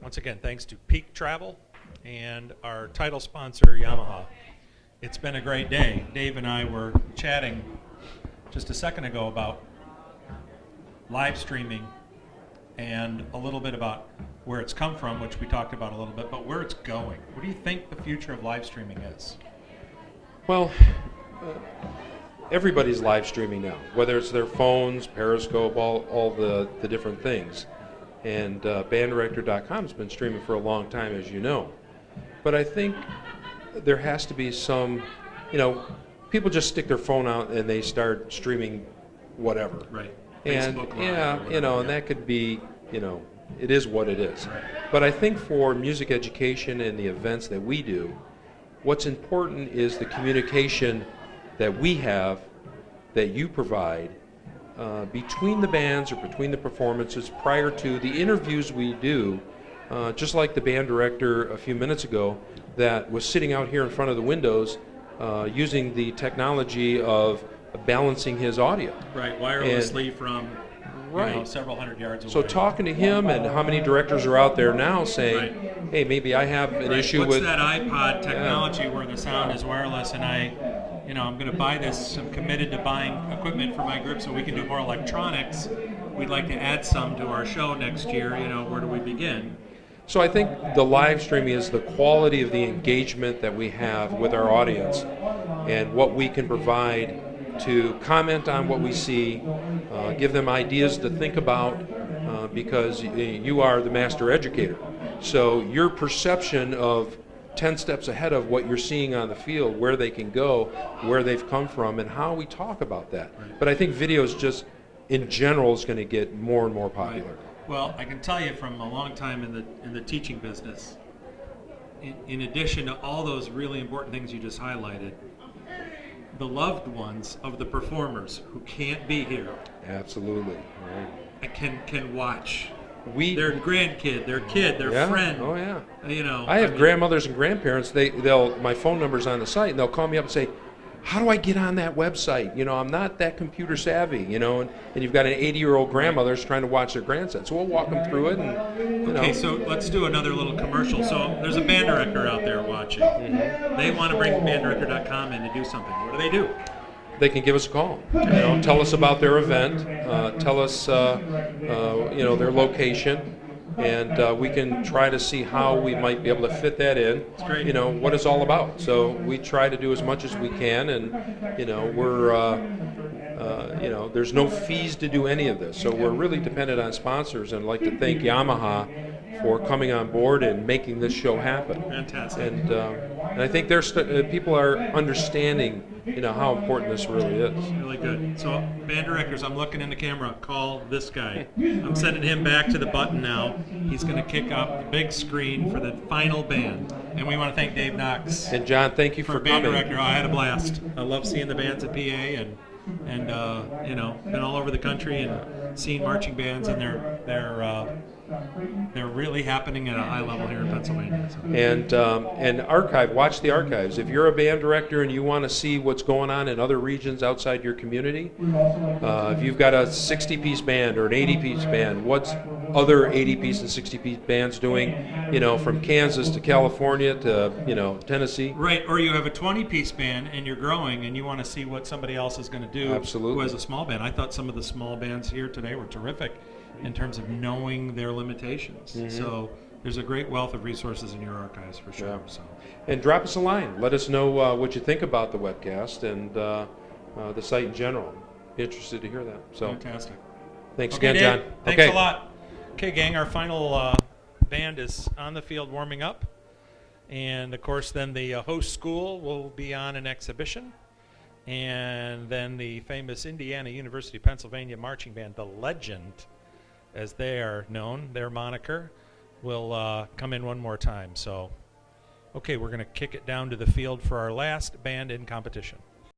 once again, thanks to Peak Travel and our title sponsor, Yamaha. It's been a great day. Dave and I were chatting just a second ago about live streaming and a little bit about where it's come from, which we talked about a little bit, but where it's going. What do you think the future of live streaming is? Well, everybody's live streaming now, whether it's their phones, Periscope, all the different things. And Banddirector.com has been streaming for a long time, as you know. But I think there has to be some, people just stick their phone out and they start streaming whatever. Right. And Facebook Live yeah, or whatever, and that could be, it is what it is. Right. But I think for music education and the events that we do, what's important is the communication that we have, that you provide, between the bands or between the performances prior to the interviews we do, just like the band director a few minutes ago that was sitting out here in front of the windows using the technology of balancing his audio. Right, wirelessly from several hundred yards away. So talking to him, and how many directors are out there now saying, hey, maybe I have an issue What's with... that iPod technology where the sound is wireless and I'm going to buy this, I'm committed to buying equipment for my group so we can do more electronics. We'd like to add some to our show next year, where do we begin? So I think the live streaming is the quality of the engagement that we have with our audience and what we can provide to comment on what we see, give them ideas to think about, because you are the master educator. So your perception of 10 steps ahead of what you're seeing on the field, where they can go, where they've come from, and how we talk about that. Right. But I think video is just, in general, is going to get more and more popular. Right. Well, I can tell you from a long time in the teaching business, in addition to all those really important things you just highlighted, the loved ones of the performers who can't be here, Absolutely. Right. can watch. We Their grandkid, their kid, their friend. Oh yeah. I have grandmothers and grandparents. My phone number's on the site, and they'll call me up and say, "How do I get on that website? I'm not that computer savvy. And you've got an 80-year-old grandmother trying to watch their grandson. So we'll walk them through it, and Okay, so let's do another little commercial. So there's a band director out there watching. Mm-hmm. They want to bring Banddirector.com in to do something. What do? they can give us a call. Tell us about their event, tell us their location, and we can try to see how we might be able to fit that in. That's great. What it's all about. So we try to do as much as we can, and there's no fees to do any of this. So we're really dependent on sponsors, and I'd like to thank Yamaha for coming on board and making this show happen. Fantastic. And I think people are understanding, how important this really is. Really good. So, band directors, I'm looking in the camera. Call this guy. I'm sending him back to the button now. He's going to kick up the big screen for the final band. And we want to thank Dave Knox. And John, thank you for band coming. director. I had a blast. I love seeing the bands at PA and been all over the country and seeing marching bands, and they're really happening at a high level here in Pennsylvania. So. And watch the archives. If you're a band director and you want to see what's going on in other regions outside your community, if you've got a 60-piece band or an 80-piece band, what's other 80-piece and 60-piece bands doing, from Kansas to California to, Tennessee? Right, or you have a 20-piece band and you're growing and you want to see what somebody else is going to do. Absolutely. Who has a small band. I thought some of the small bands here today were terrific in terms of knowing their limitations. Mm-hmm. So there's a great wealth of resources in your archives for sure. Yeah. So. And drop us a line. Let us know what you think about the webcast and the site in general. Be interested to hear that. So Fantastic. Thanks Okay, again, Dave, John. Thanks a lot. Okay, gang, our final band is on the field warming up. And, of course, then the host school will be on an exhibition. And then the famous Indiana University, Pennsylvania marching band, The Legend, as they are known, their moniker, will come in one more time. So, okay, we're going to kick it down to the field for our last band in competition.